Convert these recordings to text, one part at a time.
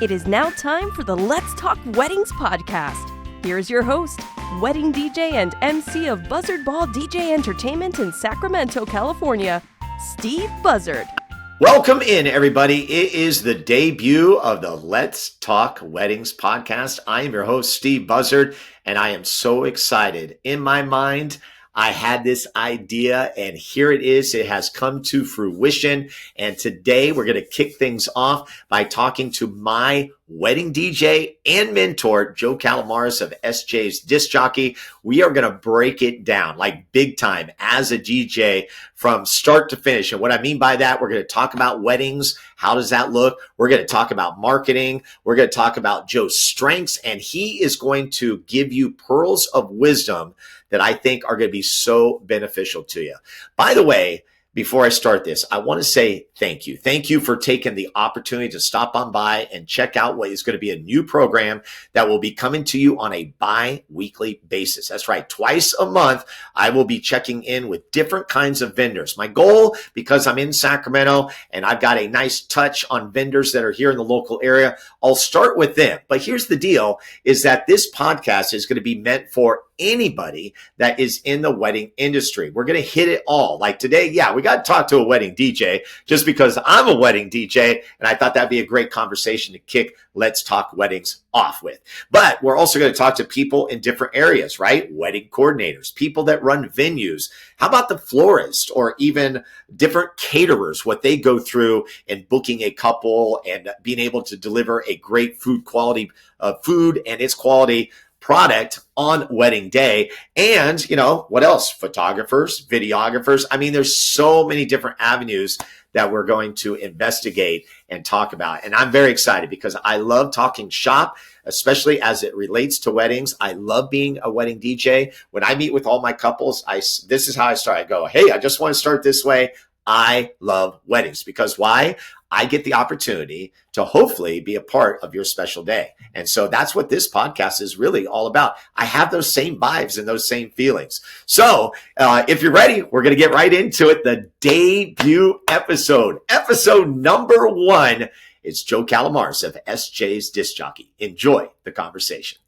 It is now time for the Let's Talk Weddings podcast. Here's your host, Wedding DJ and MC of Buzzard Ball DJ Entertainment in Sacramento, California, Steve Buzzard. Welcome in, everybody. It is the debut of the Let's Talk Weddings podcast. I am your host, Steve Buzzard, and I am so excited. In my mind, I had this idea, and here it is. It has come to fruition. And today we're going to kick things off by talking to my wedding DJ and mentor, Joe Kalamaras of SJ's Disc Jockey. We are going to break it down like big time as a DJ from start to finish. And what I mean by that, we're going to talk about weddings. How does that look? We're going to talk about marketing. We're going to talk about Joe's strengths, and he is going to give you pearls of wisdom that I think are going to be so beneficial to you. By the way, before I start this, I want to say thank you. Thank you for taking the opportunity to stop on by and check out what is going to be a new program that will be coming to you on a bi-weekly basis. That's right. Twice a month, I will be checking in with different kinds of vendors. My goal, because I'm in Sacramento and I've got a nice touch on vendors that are here in the local area, I'll start with them. But here's the deal, is that this podcast is going to be meant for anybody that is in the wedding industry. We're going to hit it all. Like today, we got to talk to a wedding DJ just because I'm a wedding DJ, and I thought that'd be a great conversation to kick Let's Talk Weddings off with. But we're also going to talk to people in different areas, right? Wedding coordinators, people that run venues. How about the florist or even different caterers, what they go through in booking a couple and being able to deliver a great food and its quality product on wedding day. And, what else? Photographers, videographers. I mean, there's so many different avenues that we're going to investigate and talk about. And I'm very excited because I love talking shop, especially as it relates to weddings. I love being a wedding DJ. When I meet with all my couples, this is how I start. I go, hey, I just want to start this way. I love weddings because why? I get the opportunity to hopefully be a part of your special day. And so that's what this podcast is really all about. I have those same vibes and those same feelings. So if you're ready, we're going to get right into it. The debut episode number 1 is Joe Kalamaras of SJ's Disc Jockey. Enjoy the conversation.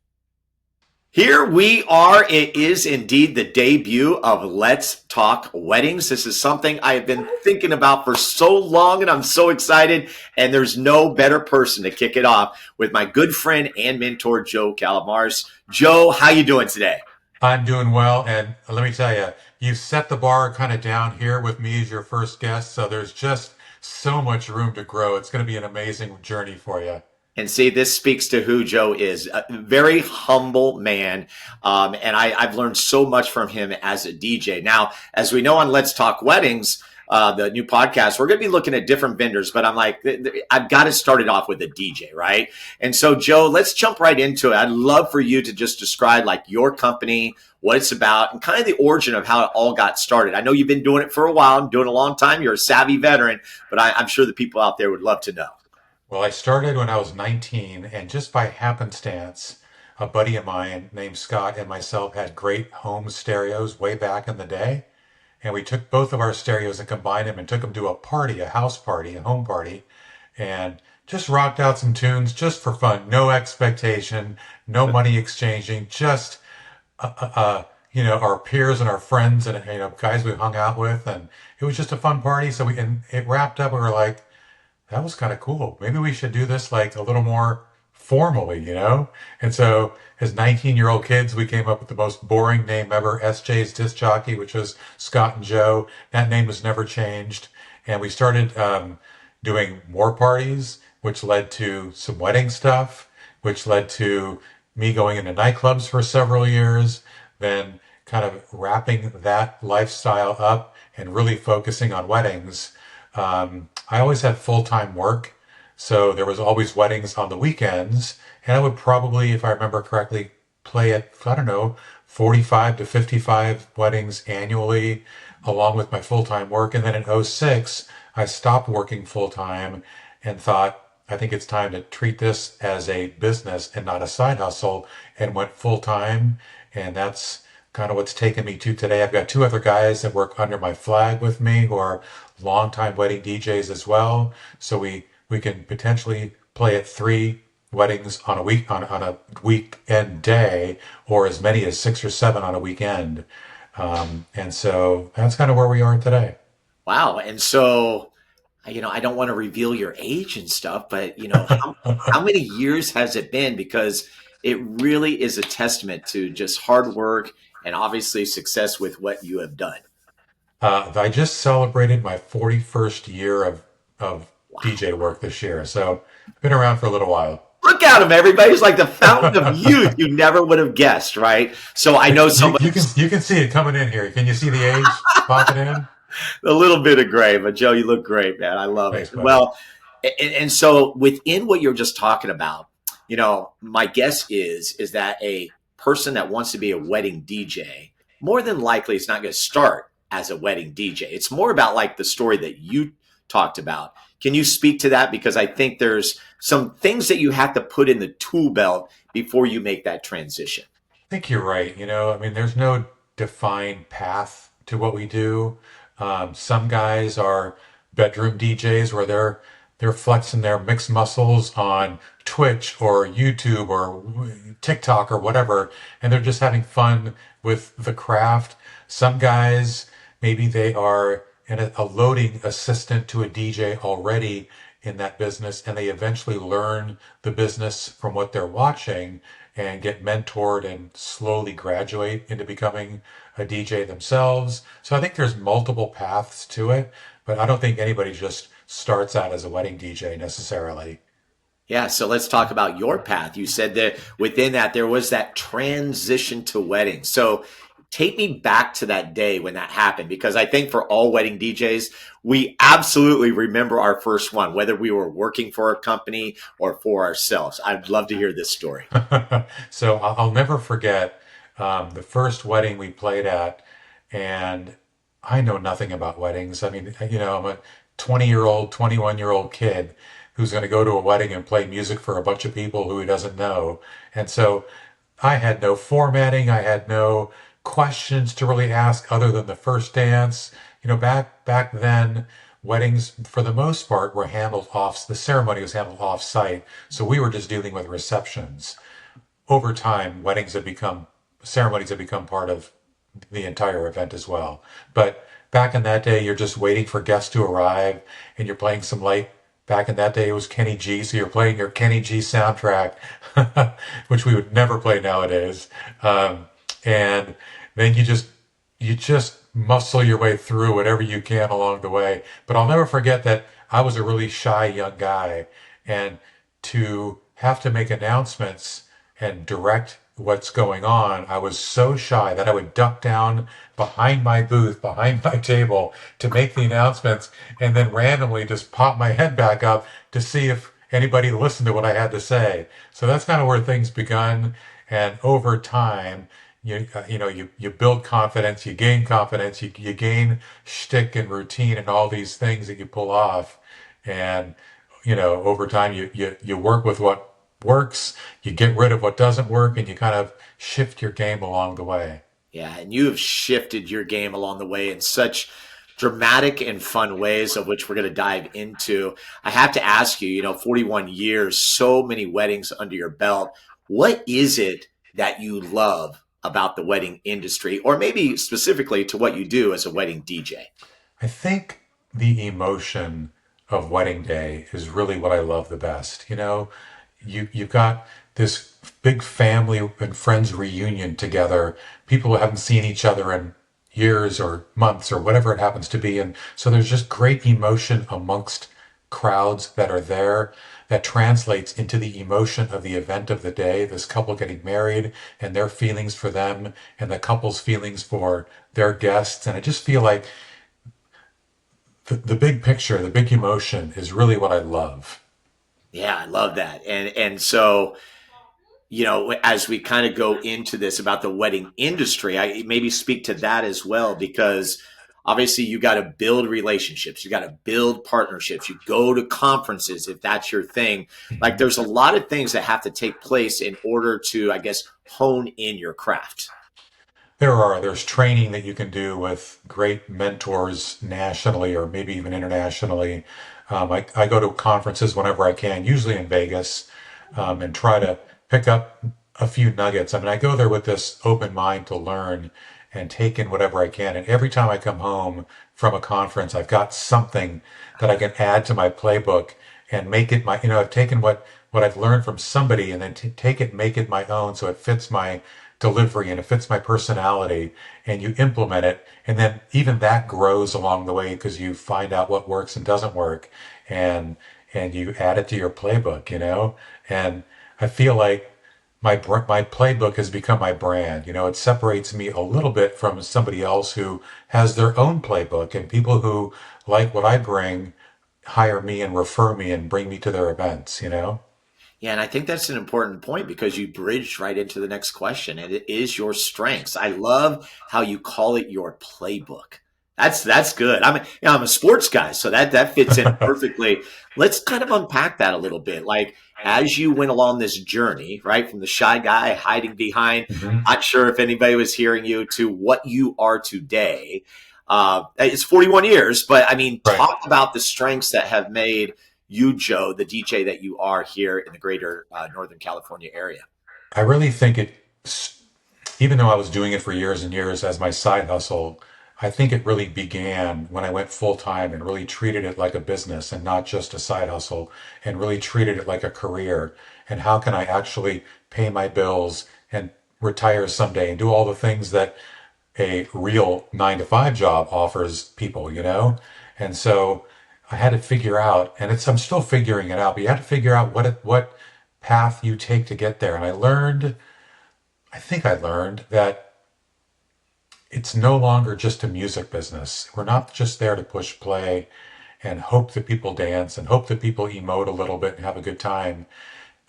Here we are. It is indeed the debut of Let's Talk Weddings. This is something I have been thinking about for so long, and I'm so excited. And there's no better person to kick it off with my good friend and mentor, Joe Kalamaras. Joe, how you doing today? I'm doing well, and let me tell you, you've set the bar kind of down here with me as your first guest, so there's just so much room to grow. It's going to be an amazing journey for you. And see, this speaks to who Joe is, a very humble man. And I've learned so much from him as a DJ. Now, as we know on Let's Talk Weddings, the new podcast, we're going to be looking at different vendors, but I'm like, I've got to start it off with a DJ, right? And so, Joe, let's jump right into it. I'd love for you to just describe like your company, what it's about, and kind of the origin of how it all got started. I know you've been doing it for a while, I'm doing it a long time. You're a savvy veteran, but I'm sure the people out there would love to know. Well, I started when I was 19, and just by happenstance, a buddy of mine named Scott and myself had great home stereos way back in the day. And we took both of our stereos and combined them and took them to a party, a house party, a home party, and just rocked out some tunes just for fun. No expectation, no money exchanging, just, our peers and our friends and, guys we hung out with. And it was just a fun party. So it wrapped up and we were like, that was kind of cool. Maybe we should do this like a little more formally, And so as 19-year-old kids, we came up with the most boring name ever, SJ's Disc Jockey, which was Scott and Joe. That name was never changed. And we started doing more parties, which led to some wedding stuff, which led to me going into nightclubs for several years, then kind of wrapping that lifestyle up and really focusing on weddings. I always had full-time work, so there was always weddings on the weekends, and I would probably, if I remember correctly, play at, 45 to 55 weddings annually, along with my full-time work. And then in '06, I stopped working full-time and thought, I think it's time to treat this as a business and not a side hustle, and went full-time, and that's kind of what's taken me to today. I've got 2 other guys that work under my flag with me who are longtime wedding DJs as well. So we can potentially play at 3 weddings on a week on a weekend day, or as many as 6 or 7 on a weekend. And so that's kind of where we are today. Wow. And so, I don't want to reveal your age and stuff, but how many years has it been? Because it really is a testament to just hard work and obviously success with what you have done. I just celebrated my 41st year of Wow. DJ work this year. So I've been around for a little while. Look at him, everybody. He's like the fountain of youth. You never would have guessed, right? So I know somebody, You can see it coming in here. Can you see the age popping in? a little bit of gray, but Joe, you look great, man. I love it. Thanks, buddy. Well, and so within what you're just talking about, my guess is that a person that wants to be a wedding DJ, more than likely is not going to start as a wedding DJ. It's more about like the story that you talked about. Can you speak to that? Because I think there's some things that you have to put in the tool belt before you make that transition. I think you're right. I mean, there's no defined path to what we do. Some guys are bedroom DJs where they're flexing their mixed muscles on Twitch or YouTube or TikTok or whatever, and they're just having fun with the craft. Some guys, maybe they are a loading assistant to a DJ already in that business, and they eventually learn the business from what they're watching and get mentored and slowly graduate into becoming a DJ themselves. So I think there's multiple paths to it, but I don't think anybody just starts out as a wedding DJ necessarily. Yeah, so let's talk about your path. You said that within that there was that transition to wedding. So take me back to that day when that happened, because I think for all wedding DJs, we absolutely remember our first one, whether we were working for a company or for ourselves. I'd love to hear this story. So I'll never forget the first wedding we played at, and I know nothing about weddings. I mean, I'm a 20-year-old, 21-year-old kid who's going to go to a wedding and play music for a bunch of people who he doesn't know. And so I had no formatting. I had no questions to really ask other than the first dance. Back then, weddings for the most part were handled off. The ceremony was handled off site, so we were just dealing with receptions. Over time, ceremonies have become part of the entire event as well. But back in that day, you're just waiting for guests to arrive and you're playing some light. Back in that day, it was Kenny G, so you're playing your Kenny G soundtrack, which we would never play nowadays. And then you just muscle your way through whatever you can along the way. But I'll never forget that I was a really shy young guy, and to have to make announcements and direct what's going on, I was so shy that I would duck down behind my booth, behind my table to make the announcements, and then randomly just pop my head back up to see if anybody listened to what I had to say. So that's kind of where things begun. And over time, you build confidence, you gain confidence, you gain shtick and routine and all these things that you pull off. And, over time you work with what works, you get rid of what doesn't work, and you kind of shift your game along the way. Yeah, and you have shifted your game along the way in such dramatic and fun ways, of which we're going to dive into. I have to ask you, 41 years, so many weddings under your belt. What is it that you love about the wedding industry, or maybe specifically to what you do as a wedding DJ? I think the emotion of wedding day is really what I love the best. You've got this big family and friends reunion together, people who haven't seen each other in years or months or whatever it happens to be. And so there's just great emotion amongst crowds that are there that translates into the emotion of the event of the day, this couple getting married and their feelings for them and the couple's feelings for their guests. And I just feel like the big picture, the big emotion is really what I love. Yeah, I love that. And so, as we kind of go into this about the wedding industry, I maybe speak to that as well, because obviously you got to build relationships, you got to build partnerships, you go to conferences if that's your thing. Like there's a lot of things that have to take place in order to, I guess, hone in your craft. There's training that you can do with great mentors nationally or maybe even internationally. I go to conferences whenever I can, usually in Vegas, and try to pick up a few nuggets. I mean, I go there with this open mind to learn and take in whatever I can. And every time I come home from a conference, I've got something that I can add to my playbook and make it my, I've taken what I've learned from somebody and then take it, make it my own so it fits my delivery and it fits my personality, and you implement it. And then even that grows along the way because you find out what works and doesn't work, and you add it to your playbook. And I feel like my playbook has become my brand. It separates me a little bit from somebody else who has their own playbook, and people who like what I bring hire me and refer me and bring me to their events. Yeah, and I think that's an important point because you bridged right into the next question, and it is your strengths. I love how you call it your playbook. That's good. I'm a sports guy, so that fits in perfectly. Let's kind of unpack that a little bit. Like as you went along this journey, right, from the shy guy hiding behind, hmm not sure if anybody was hearing you, to what you are today. It's 41 years, but I mean, Right. talk about the strengths that have made you, Joe, the DJ that you are here in the greater Northern California area. I really think even though I was doing it for years and years as my side hustle, I think it really began when I went full time and really treated it like a business and not just a side hustle, and really treated it like a career. And how can I actually pay my bills and retire someday and do all the things that a real 9 to 5 job offers people? And so I had to figure out, and I'm still figuring it out, but you have to figure out what path you take to get there. And I think I learned that it's no longer just a music business. We're not just there to push play and hope that people dance and hope that people emote a little bit and have a good time.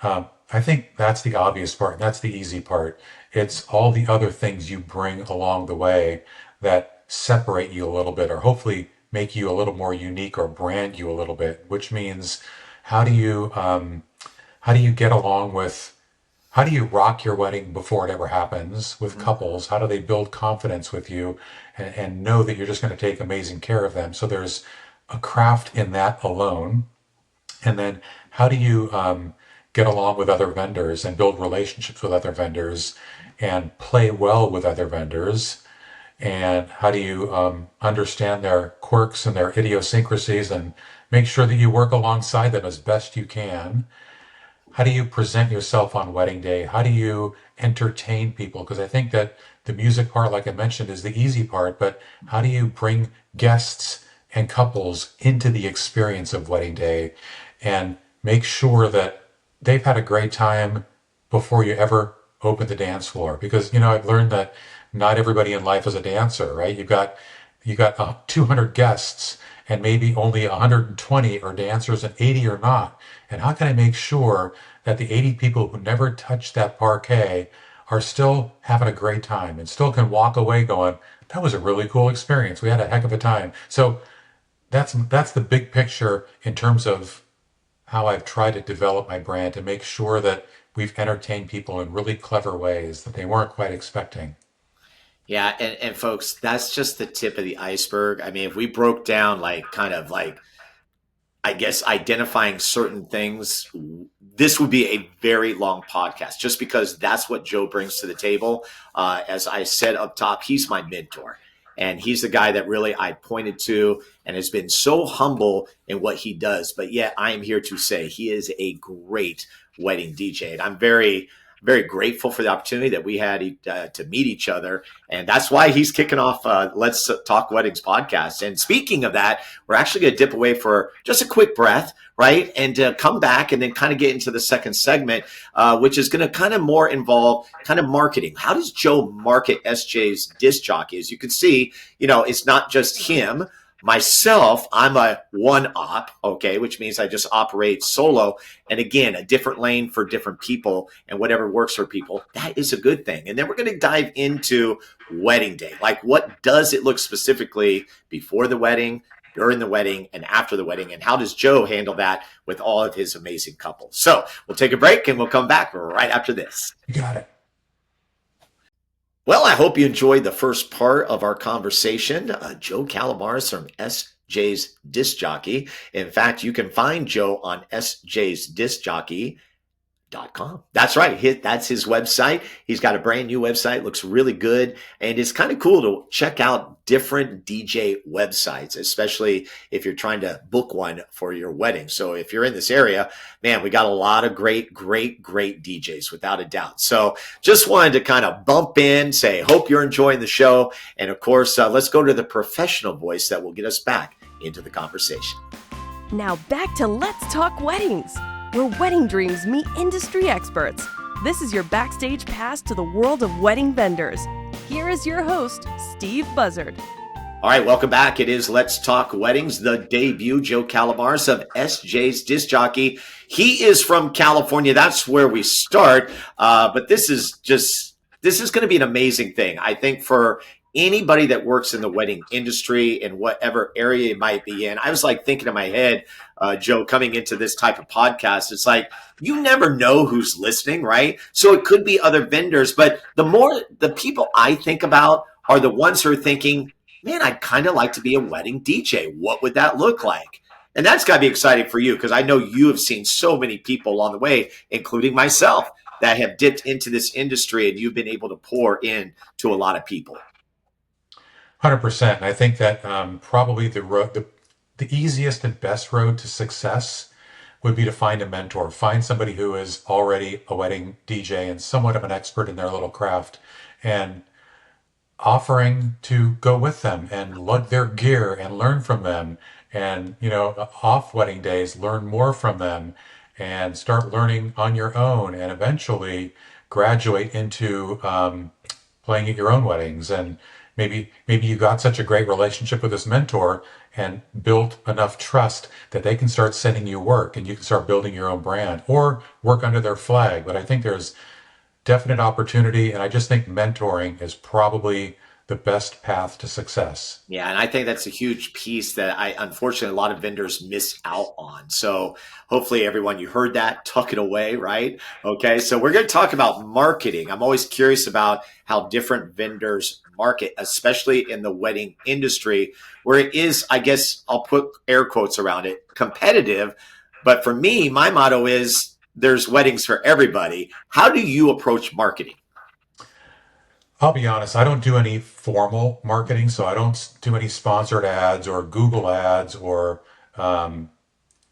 I think that's the obvious part, and that's the easy part. It's all the other things you bring along the way that separate you a little bit, or hopefully make you a little more unique or brand you a little bit. Which means, how do you how do you get along with how do you rock your wedding before it ever happens with couples? How do they build confidence with you and know that you're just going to take amazing care of them? So there's a craft in that alone. And then how do you get along with other vendors and build relationships with other vendors and play well with other vendors? And how do you understand their quirks and their idiosyncrasies and make sure that you work alongside them as best you can? How do you present yourself on wedding day? How do you entertain people? Because I think that the music part, like I mentioned, is the easy part, but how do you bring guests and couples into the experience of wedding day and make sure that they've had a great time before you ever open the dance floor? Because, I've learned that not everybody in life is a dancer, right? You got 200 guests and maybe only 120 are dancers and 80 are not. And how can I make sure that the 80 people who never touched that parquet are still having a great time and still can walk away going, that was a really cool experience. We had a heck of a time. So that's the big picture in terms of how I've tried to develop my brand to make sure that we've entertained people in really clever ways that they weren't quite expecting. Yeah, and folks, that's just the tip of the iceberg. I mean, if we broke down like kind of like I guess identifying certain things, this would be a very long podcast just because that's what Joe brings to the table. As I said up top, he's my mentor. And he's the guy that really I pointed to and has been so humble in what he does. But yet I am here to say he is a great wedding DJ. And I'm very, very grateful for the opportunity that we had to meet each other. And that's why he's kicking off Let's Talk Weddings podcast. And speaking of that, we're actually going to dip away for just a quick breath, right? And come back and then kind of get into the second segment, which is going to kind of more involve kind of marketing. How does Joe market SJ's disc jockey? As you can see, it's not just him. Myself, I'm a one-op, okay, which means I just operate solo. And again, a different lane for different people and whatever works for people. That is a good thing. And then we're going to dive into wedding day. Like, what does it look specifically before the wedding, during the wedding, and after the wedding? And how does Joe handle that with all of his amazing couples? So we'll take a break and we'll come back right after this. You got it. Well, I hope you enjoyed the first part of our conversation. Joe Kalamaras from SJ SJ's Disc Jockey. In fact, you can find Joe on SJ's Disc Jockey. .com. That's right. That's his website. He's got a brand new website. Looks really good. And it's kind of cool to check out different DJ websites, especially if you're trying to book one for your wedding. So if you're in this area, man, we got a lot of great DJs without a doubt. So just wanted to kind of bump in, say, hope you're enjoying the show. And of course, let's go to the professional voice that will get us back into the conversation. Now back to Let's Talk Weddings, where wedding dreams meet industry experts. This is your backstage pass to the world of wedding vendors. Here is your host, Steve Buzzard. All right, welcome back. It is Let's Talk Weddings, the debut, Joe Kalamaras of SJ's Disc Jockey. He is from California. That's where we start. But this is going to be an amazing thing. I think for anybody that works in the wedding industry in whatever area you might be in. I was like thinking in my head, Joe, coming into this type of podcast, it's like, you never know who's listening, right? So it could be other vendors, but the people I think about are the ones who are thinking, man, I'd kind of like to be a wedding DJ. What would that look like? And that's got to be exciting for you, because I know you have seen so many people along the way, including myself, that have dipped into this industry, and you've been able to pour in to a lot of people. 100%. And I think that probably the easiest and best road to success would be to find a mentor, find somebody who is already a wedding DJ and somewhat of an expert in their little craft, and offering to go with them and lug their gear and learn from them. And, off wedding days, learn more from them and start learning on your own, and eventually graduate into playing at your own weddings. And maybe you got such a great relationship with this mentor and built enough trust that they can start sending you work, and you can start building your own brand or work under their flag. But I think there's definite opportunity, and I just think mentoring is probably the best path to success. Yeah, and I think that's a huge piece that unfortunately, a lot of vendors miss out on. So hopefully everyone, you heard that, tuck it away, right? Okay, so we're going to talk about marketing. I'm always curious about how different vendors market, especially in the wedding industry, where it is, I guess I'll put air quotes around it, competitive. But for me, my motto is there's weddings for everybody. How do you approach marketing? I'll be honest, I don't do any formal marketing, so I don't do any sponsored ads or Google ads or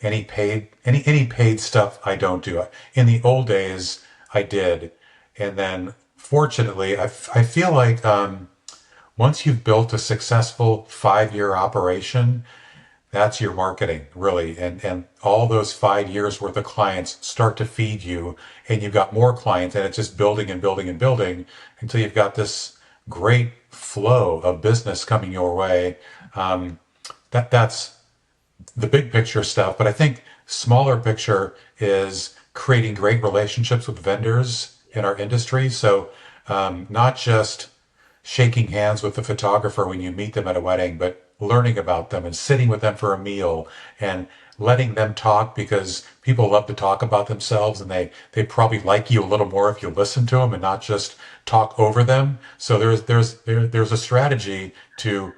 any paid stuff. I don't do. In the old days, I did, and then fortunately, I feel like once you've built a successful 5-year operation, that's your marketing, really. And all those 5 years worth of clients start to feed you, and you've got more clients, and it's just building and building and building until you've got this great flow of business coming your way. That's the big picture stuff. But I think smaller picture is creating great relationships with vendors in our industry. So not just shaking hands with the photographer when you meet them at a wedding, but learning about them and sitting with them for a meal and letting them talk, because people love to talk about themselves, and they probably like you a little more if you listen to them and not just talk over them. So there's a strategy to,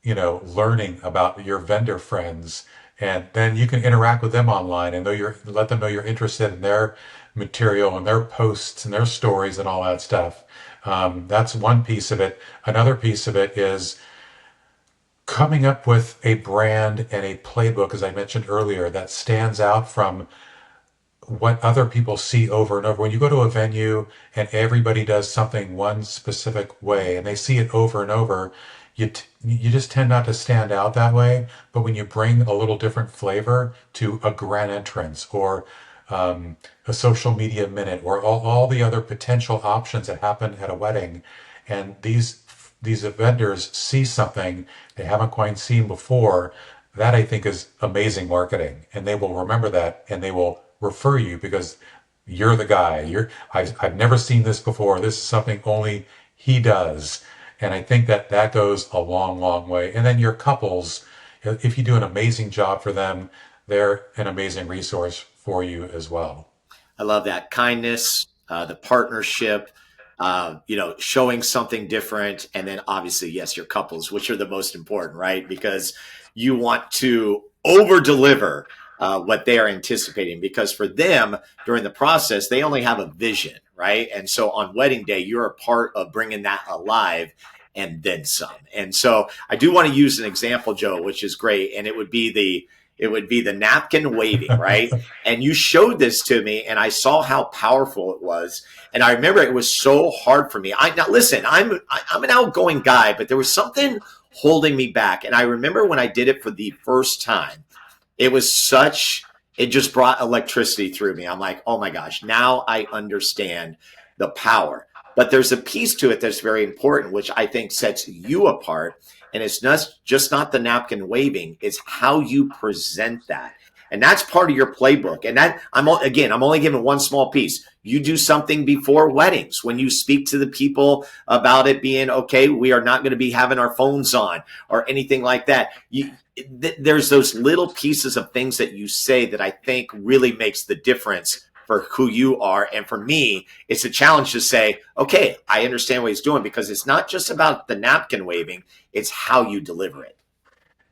learning about your vendor friends, and then you can interact with them online and let them know you're interested in their material and their posts and their stories and all that stuff. That's one piece of it. Another piece of it is coming up with a brand and a playbook, as I mentioned earlier, that stands out from what other people see over and over. When you go to a venue and everybody does something one specific way and they see it over and over, you just tend not to stand out that way. But when you bring a little different flavor to a grand entrance or a social media minute or all the other potential options that happen at a wedding, and these vendors see something they haven't quite seen before, that I think is amazing marketing. And they will remember that, and they will refer you because you're the guy. I've never seen this before. This is something only he does. And I think that goes a long, long way. And then your couples, if you do an amazing job for them, they're an amazing resource for you as well. I love that. Kindness, the partnership, showing something different. And then obviously, yes, your couples, which are the most important, right? Because you want to over deliver what they are anticipating, because for them during the process, they only have a vision, right? And so on wedding day, you're a part of bringing that alive and then some. And so I do want to use an example, Joe, which is great. And it would be the napkin waving, right? And you showed this to me and I saw how powerful it was. And I remember it was so hard for me. Now listen, I'm an outgoing guy, but there was something holding me back. And I remember when I did it for the first time, it just brought electricity through me. I'm like, oh my gosh, now I understand the power. But there's a piece to it that's very important, which I think sets you apart. And it's not the napkin waving, it's how you present that. And that's part of your playbook. And that I'm only giving one small piece. You do something before weddings when you speak to the people about it being okay. We are not going to be having our phones on or anything like that. There's those little pieces of things that you say that I think really makes the difference for who you are. And for me, it's a challenge to say, okay, I understand what he's doing, because it's not just about the napkin waving, it's how you deliver it.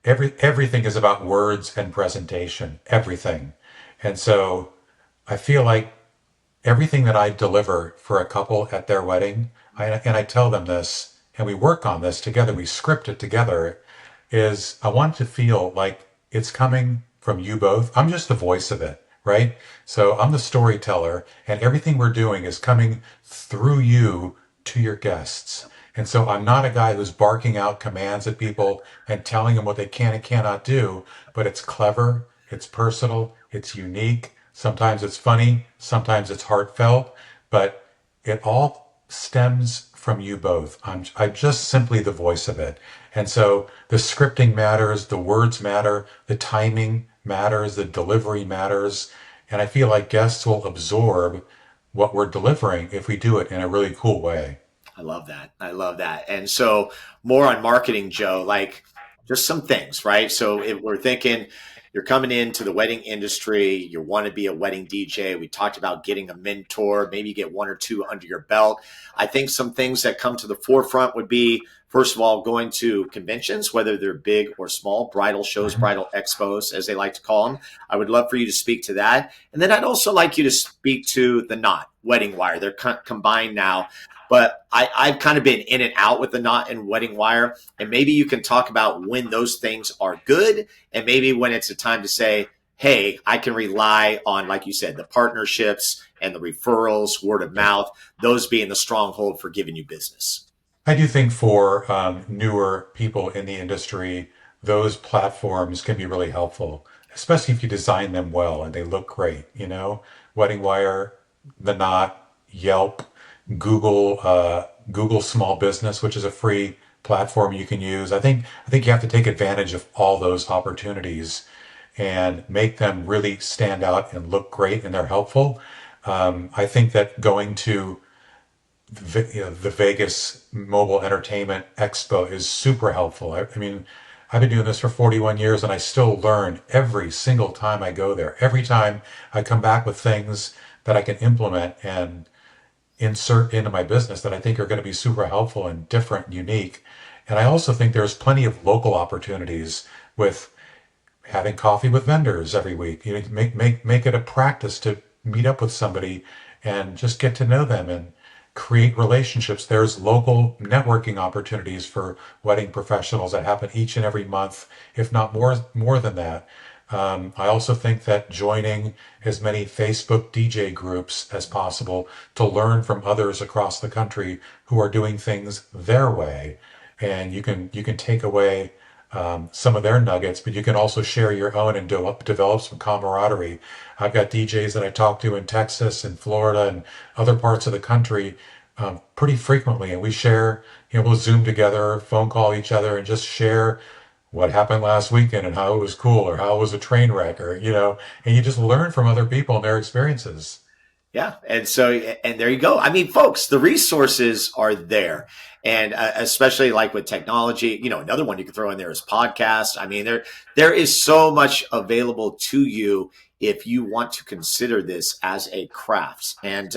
Everything is about words and presentation, everything. And so I feel like everything that I deliver for a couple at their wedding, and I tell them this, and we work on this together, we script it together, is I want to feel like it's coming from you both. I'm just the voice of it, right? So I'm the storyteller, and everything we're doing is coming through you to your guests. And so I'm not a guy who's barking out commands at people and telling them what they can and cannot do, but it's clever, it's personal, it's unique. Sometimes it's funny, sometimes it's heartfelt, but it all stems from you both. I'm just simply the voice of it. And so the scripting matters, the words matter, the timing matters, the delivery matters. And I feel like guests will absorb what we're delivering if we do it in a really cool way. I love that. I love that. And so more on marketing, Joe, like just some things, right? So if we're thinking you're coming into the wedding industry, you want to be a wedding DJ. We talked about getting a mentor, maybe get one or two under your belt. I think some things that come to the forefront would be, first of all, going to conventions, whether they're big or small, bridal shows, bridal expos, as they like to call them. I would love for you to speak to that. And then I'd also like you to speak to the Knot, Wedding Wire. They're combined now. But I've kind of been in and out with the Knot and Wedding Wire. And maybe you can talk about when those things are good, and maybe when it's a time to say, hey, I can rely on, like you said, the partnerships and the referrals, word of mouth, those being the stronghold for giving you business. I do think for newer people in the industry, those platforms can be really helpful, especially if you design them well and they look great. Wedding Wire, The Knot, Yelp, Google Small Business, which is a free platform you can use. I think you have to take advantage of all those opportunities and make them really stand out and look great, and they're helpful. I think that going to the Vegas Mobile Entertainment Expo is super helpful. I mean, I've been doing this for 41 years and I still learn every single time I go there. Every time I come back with things that I can implement and insert into my business that I think are going to be super helpful and different and unique. And I also think there's plenty of local opportunities with having coffee with vendors every week. Make it a practice to meet up with somebody and just get to know them and create relationships. There's local networking opportunities for wedding professionals that happen each and every month, if not more than that. I also think that joining as many Facebook DJ groups as possible to learn from others across the country who are doing things their way, and you can take away some of their nuggets, but you can also share your own and develop some camaraderie. I've got DJs that I talk to in Texas and Florida and other parts of the country pretty frequently, and we share. We'll Zoom together, phone call each other, and just share what happened last weekend and how it was cool, or how it was a train wreck, or, and you just learn from other people and their experiences. Yeah. And there you go. I mean, folks, the resources are there. And especially like with technology, another one you can throw in there is podcasts. I mean, there is so much available to you if you want to consider this as a craft. And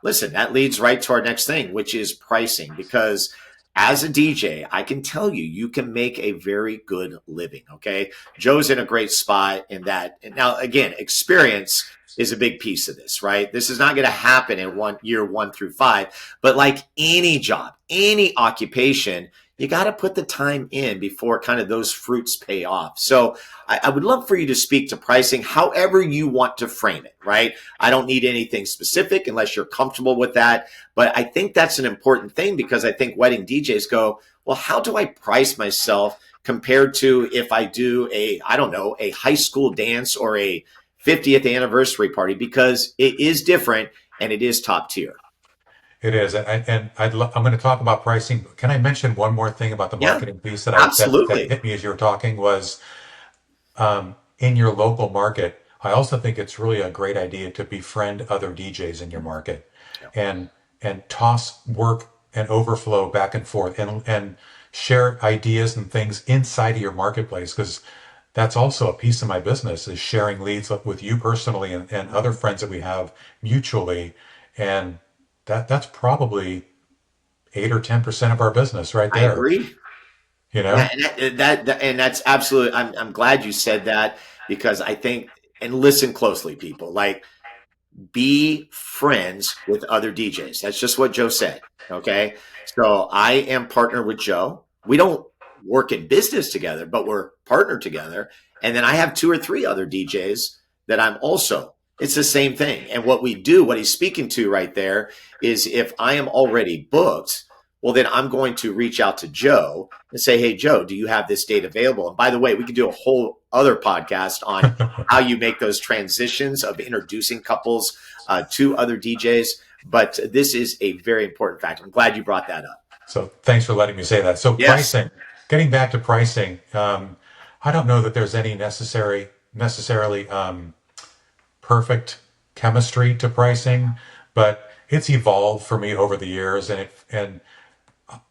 listen, that leads right to our next thing, which is pricing, because as a DJ, I can tell you, you can make a very good living. Okay. Joe's in a great spot in that. And now, again, experience is a big piece of this, right? This is not going to happen in year 1 through 5, but like any job, any occupation, you got to put the time in before kind of those fruits pay off. So I would love for you to speak to pricing however you want to frame it, right? I don't need anything specific unless you're comfortable with that. But I think that's an important thing because I think wedding DJs go, well, how do I price myself compared to if I do a high school dance or a 50th anniversary party, because it is different and it is top tier. It is, I'm going to talk about pricing. Can I mention one more thing about the Yeah, marketing piece that absolutely. hit me as you were talking was in your local market. I also think it's really a great idea to befriend other DJs in your market, and toss work and overflow back and forth, and share ideas and things inside of your marketplace, because that's also a piece of my business, is sharing leads with you personally and other friends that we have mutually, and that's probably 8 or 10% of our business right I there. agree. You Yeah, know, and that's absolutely. I'm glad you said that because I think, and listen closely, people. Like, be friends with other DJs. That's just what Joe said. Okay. So I am partnered with Joe. We don't work in business together, but we're partnered together. And then I have 2 or 3 other DJs that I'm also, it's the same thing. And what we do, what he's speaking to right there is if I am already booked, well, then I'm going to reach out to Joe and say, hey, Joe, do you have this date available? And by the way, we could do a whole other podcast on how you make those transitions of introducing couples to other DJs. But this is a very important fact. I'm glad you brought that up. so thanks for letting me say that. So Yes. pricing, getting back to pricing, I don't know that there's any necessarily perfect chemistry to pricing, but it's evolved for me over the years, and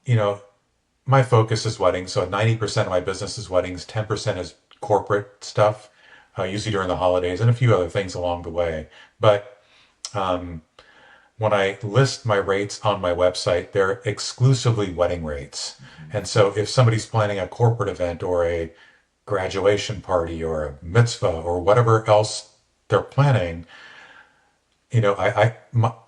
you know, my focus is weddings. So 90% of my business is weddings, 10% is corporate stuff, usually during the holidays, and a few other things along the way. But when I list my rates on my website, they're exclusively wedding rates. And so if somebody's planning a corporate event or a graduation party or a mitzvah or whatever else they're planning,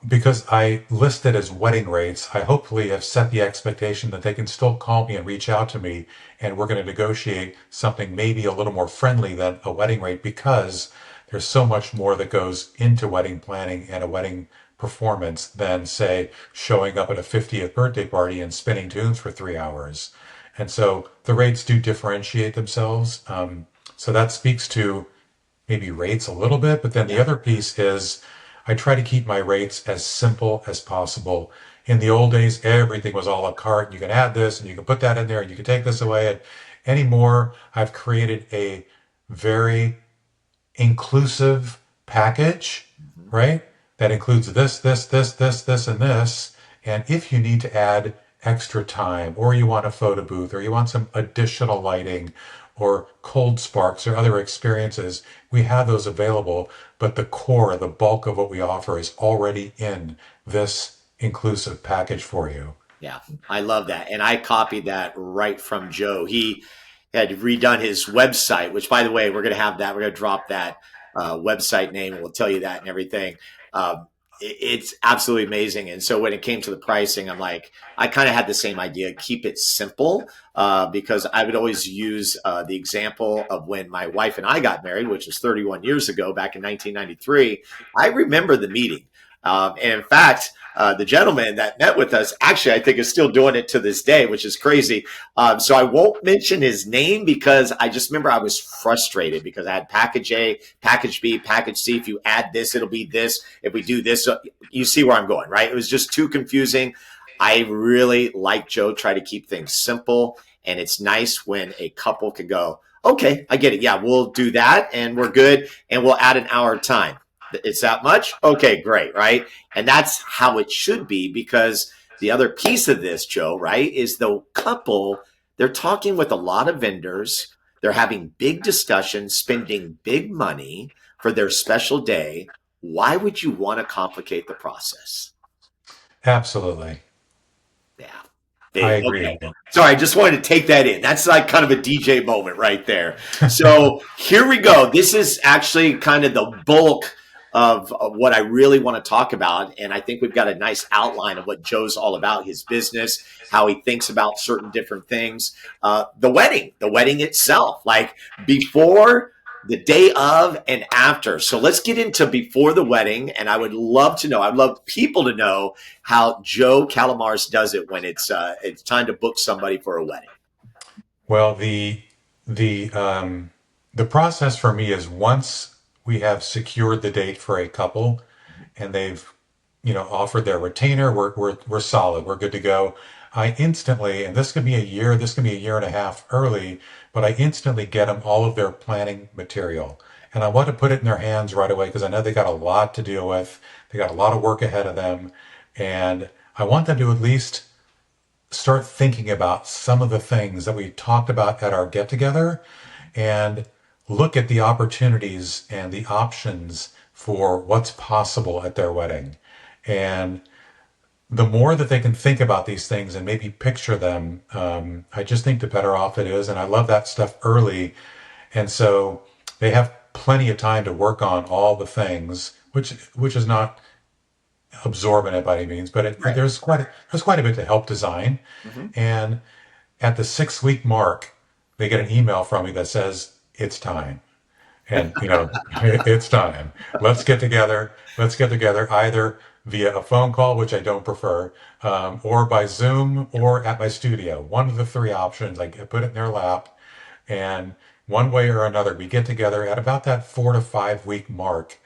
because I list it as wedding rates, I hopefully have set the expectation that they can still call me and reach out to me, and we're going to negotiate something maybe a little more friendly than a wedding rate, because there's so much more that goes into wedding planning and a wedding performance than, say, showing up at a 50th birthday party and spinning tunes for 3 hours. And so the rates do differentiate themselves. So that speaks to maybe rates a little bit, but then the other piece is I try to keep my rates as simple as possible. In the old days, everything was a la carte. You can add this and you can put that in there and you can take this away. And anymore, I've created a very inclusive package, right? That includes this, and this. And if you need to add extra time, or you want a photo booth, or you want some additional lighting, or cold sparks, or other experiences, we have those available. But the core, the bulk of what we offer is already in this inclusive package for you. Yeah, I love that. And I copied that right from Joe. He had redone his website, which, by the way, we're going to have that. We're going to drop that website name, and we'll tell you that and everything. It's absolutely amazing. And so when it came to the pricing, I'm like, I kind of had the same idea, keep it simple, because I would always use the example of when my wife and I got married, which was 31 years ago, back in 1993. I remember the meeting. And in fact, the gentleman that met with us, actually, I think is still doing it to this day, which is crazy. So I won't mention his name because I just remember I was frustrated because I had package A, package B, package C. If you add this, it'll be this. If we do this, you see where I'm going, right? It was just too confusing. I really, like Joe, try to keep things simple. And it's nice when a couple can go, okay, I get it. Yeah, we'll do that and we're good. And we'll add an hour of time. It's that much? Okay, great, right? And that's how it should be, because the other piece of this, Joe, right, is the couple, they're talking with a lot of vendors. They're having big discussions, spending big money for their special day. Why would you want to complicate the process? Absolutely. Yeah. I Big. agree. Okay. Sorry, I just wanted to take that in. That's like kind of a DJ moment right there. So here we go. This is actually kind of the bulk of what I really want to talk about. And I think we've got a nice outline of what Joe's all about, his business, how he thinks about certain different things. The wedding itself, like before, the day of, and after. So let's get into before the wedding. And I would love to know, I'd love people to know how Joe Kalamaras does it when it's time to book somebody for a wedding. Well, the process for me is once we have secured the date for a couple and they've offered their retainer, we're solid, we're good to go. I instantly, and this could be a year, this could be a year and a half early, but I instantly get them all of their planning material. And I want to put it in their hands right away because I know they got a lot to deal with. They got a lot of work ahead of them. And I want them to at least start thinking about some of the things that we talked about at our get together and look at the opportunities and the options for what's possible at their wedding. And the more that they can think about these things and maybe picture them, I just think the better off it is. And I love that stuff early. And so they have plenty of time to work on all the things, which is not absorbent by any means, but Right. there's quite a bit to help design. Mm-hmm. And at the 6 week mark, they get an email from me that says it's time. And it's time. Let's get together. Let's get together either via a phone call, which I don't prefer, or by Zoom or at my studio. One of the three options. I put it in their lap, and one way or another, we get together at about that 4 to 5 week mark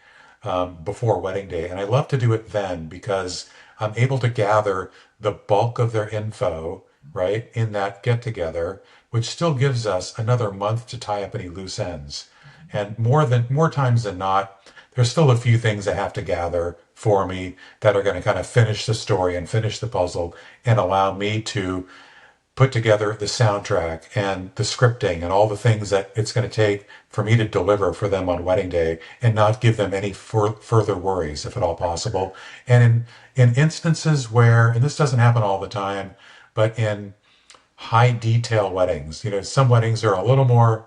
before wedding day. And I love to do it then because I'm able to gather the bulk of their info, right, in that get together, which still gives us another month to tie up any loose ends. And more times than not, there's still a few things I have to gather for me that are going to kind of finish the story and finish the puzzle and allow me to put together the soundtrack and the scripting and all the things that it's going to take for me to deliver for them on wedding day and not give them any further worries, if at all possible. And in instances where, and this doesn't happen all the time, but in high detail weddings, some weddings are a little more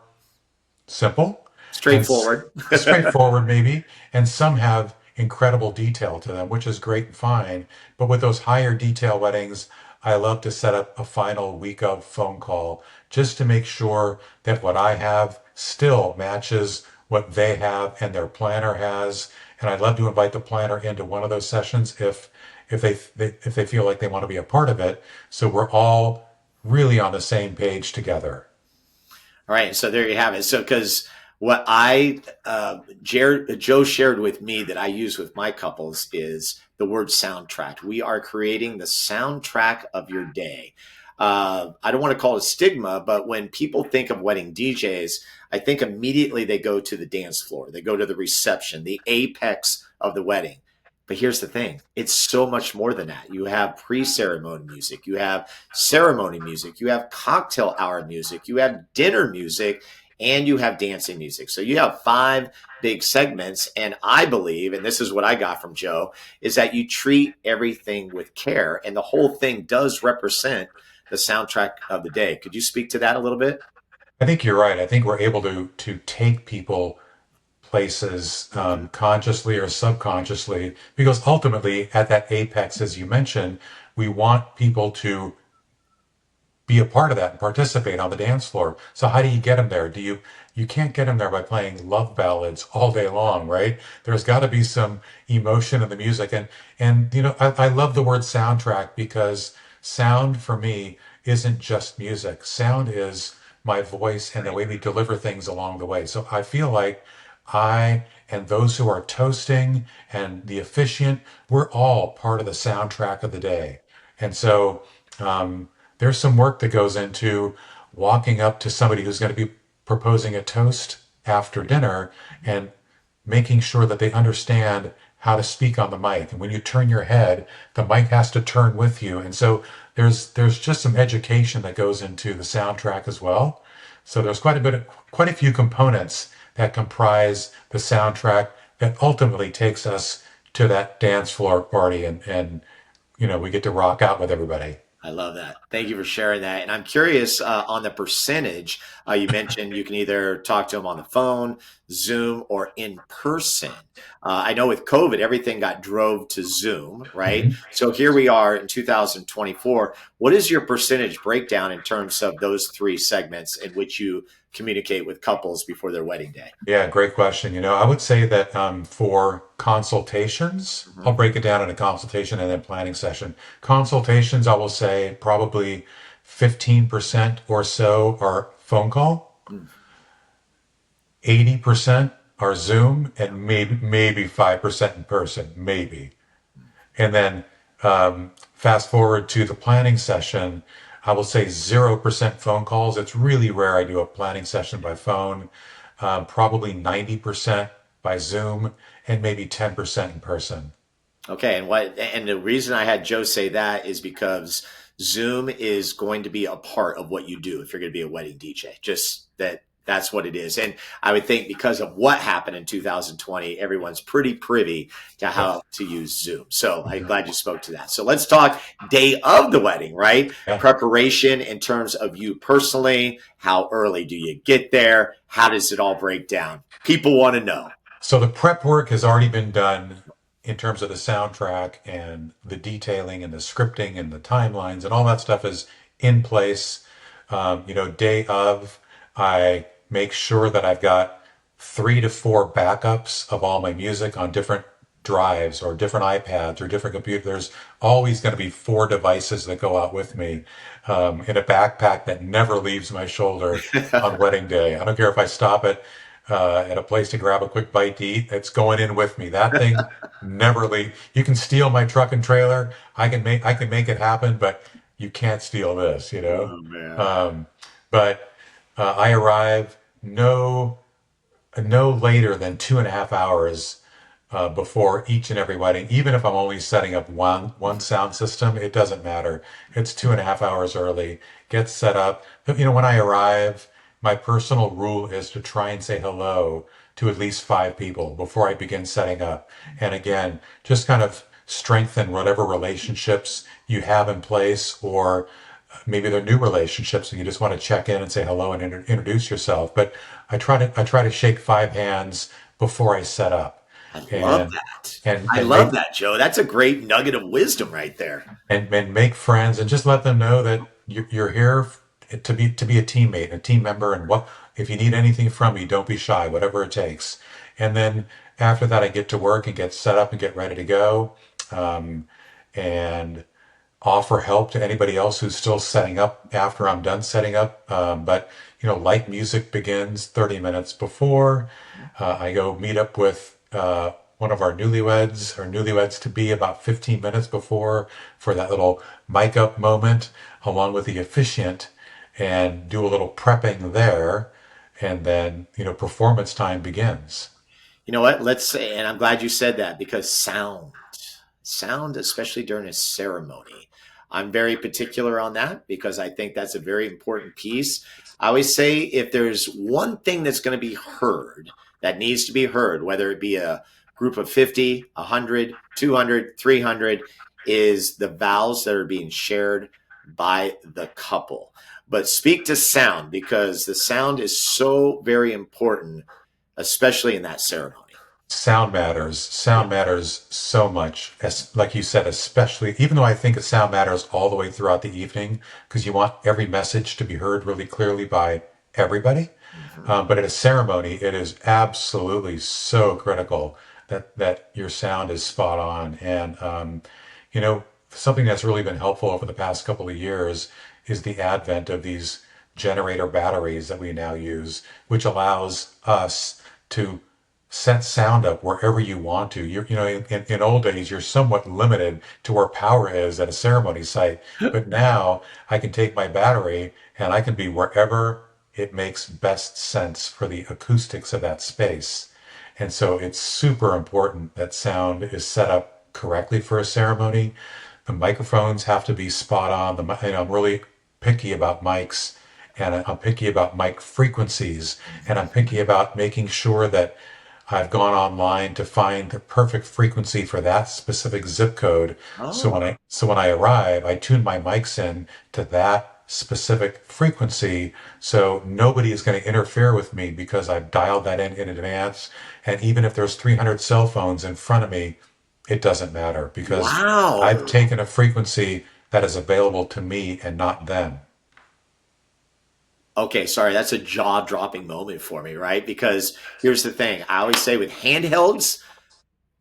simple and Straightforward. straightforward maybe, and some have incredible detail to them, which is great and fine. But with those higher detail weddings, I love to set up a final week of phone call just to make sure that what I have still matches what they have and their planner has. And I'd love to invite the planner into one of those sessions if they feel like they want to be a part of it. So we're all really on the same page together. All right, so there you have it. So, because what Joe shared with me that I use with my couples is the word soundtrack. We are creating the soundtrack of your day. I don't want to call it stigma, but when people think of wedding DJs, I think immediately they go to the dance floor. They go to the reception, the apex of the wedding. But here's the thing. It's so much more than that. You have pre-ceremony music. You have ceremony music. You have cocktail hour music. You have dinner music. And you have dancing music. So you have 5 big segments. And I believe, and this is what I got from Joe, is that you treat everything with care. And the whole thing does represent the soundtrack of the day. Could you speak to that a little bit? I think you're right. I think we're able to take people places consciously or subconsciously, because ultimately at that apex, as you mentioned, we want people to be a part of that and participate on the dance floor. So how do you get them there? You can't get them there by playing love ballads all day long, right? There's got to be some emotion in the music. And I love the word soundtrack because sound for me isn't just music. Sound is my voice and the way we deliver things along the way. So I feel like I and those who are toasting and the officiant, we're all part of the soundtrack of the day. And so there's some work that goes into walking up to somebody who's going to be proposing a toast after dinner and making sure that they understand how to speak on the mic. And when you turn your head, the mic has to turn with you. And so there's just some education that goes into the soundtrack as well. So there's quite a few components that comprise the soundtrack that ultimately takes us to that dance floor party and we get to rock out with everybody. I love that. Thank you for sharing that. And I'm curious on the percentage. You mentioned you can either talk to them on the phone, Zoom, or in person. I know with COVID, everything got drove to Zoom, right? Mhm. So here we are in 2024. What is your percentage breakdown in terms of those three segments in which you communicate with couples before their wedding day? Yeah, great question. I would say that for consultations, I'll Mhm. break it down in a consultation and then planning session. Consultations, I will say probably 15% or so are phone call, Mm. 80% are Zoom, and maybe 5% in person, maybe. And then fast forward to the planning session, I will say 0% phone calls. It's really rare I do a planning session by phone, probably 90% by Zoom, and maybe 10% in person. Okay, and the reason I had Joe say that is because Zoom is going to be a part of what you do if you're going to be a wedding DJ. Just that's what it is. And I would think because of what happened in 2020, everyone's pretty privy to Yes. how to use Zoom. So I'm Mhm. glad you spoke to that. So let's talk day of the wedding, right? Yeah. Preparation in terms of you personally. How early do you get there? How does it all break down? People want to know. So the prep work has already been done in terms of the soundtrack and the detailing and the scripting and the timelines and all that stuff is in place. Day of, I make sure that I've got 3 to 4 backups of all my music on different drives or different iPads or different computers. There's always going to be 4 devices that go out with me in a backpack that never leaves my shoulder on wedding day. I don't care if I stop at a place to grab a quick bite to eat. It's going in with me. That thing never leave. You can steal my truck and trailer. I can make it happen, but you can't steal this. Oh man. Um, but I arrive no later than 2.5 hours before each and every wedding. Even if I'm only setting up one sound system, it doesn't matter. It's 2.5 hours early. Get set up. But, when I arrive, my personal rule is to try and say hello to at least 5 people before I begin setting up. And again, just kind of strengthen whatever relationships you have in place, or maybe they're new relationships and you just want to check in and say hello and introduce yourself. But I try to shake 5 hands before I set up, I love and that. and I and love make that, Joe. That's a great nugget of wisdom right there. and make friends and just let them know that you're here to be a teammate, a team member, and what if you need anything from me, don't be shy, whatever it takes. And then after that, I get to work and get set up and get ready to go, and offer help to anybody else who's still setting up after I'm done setting up. But light music begins 30 minutes before. I go meet up with one of our newlyweds to be about 15 minutes before for that little mic up moment, along with the officiant, and do a little prepping there. And then, performance time begins. You know what? Let's say, and I'm glad you said that because sound, especially during a ceremony, I'm very particular on that because I think that's a very important piece. I always say if there's one thing that's going to be heard that needs to be heard, whether it be a group of 50, 100, 200, 300, is the vows that are being shared by the couple. But speak to sound because the sound is so very important, especially in that ceremony. Sound matters. Yeah. Sound matters so much, as like you said, especially even though I think that sound matters all the way throughout the evening, because you want every message to be heard really clearly by everybody. Mhm. But at a ceremony, it is absolutely so critical that your sound is spot on. And something that's really been helpful over the past couple of years is the advent of these generator batteries that we now use, which allows us to set sound up wherever you want to. In old days, you're somewhat limited to where power is at a ceremony site. But now I can take my battery and I can be wherever it makes best sense for the acoustics of that space. And so it's super important that sound is set up correctly for a ceremony. The microphones have to be spot on. I'm really picky about mics, and I'm picky about mic frequencies, and I'm picky about making sure that I've gone online to find the perfect frequency for that specific zip code. Oh, So when I arrive, I tune my mics in to that specific frequency, so nobody is going to interfere with me because I've dialed that in advance. And even if there's 300 cell phones in front of me, it doesn't matter because I've wow. taken a frequency that is available to me and not them. Okay, sorry, that's a jaw-dropping moment for me, right? Because here's the thing. I always say with handhelds,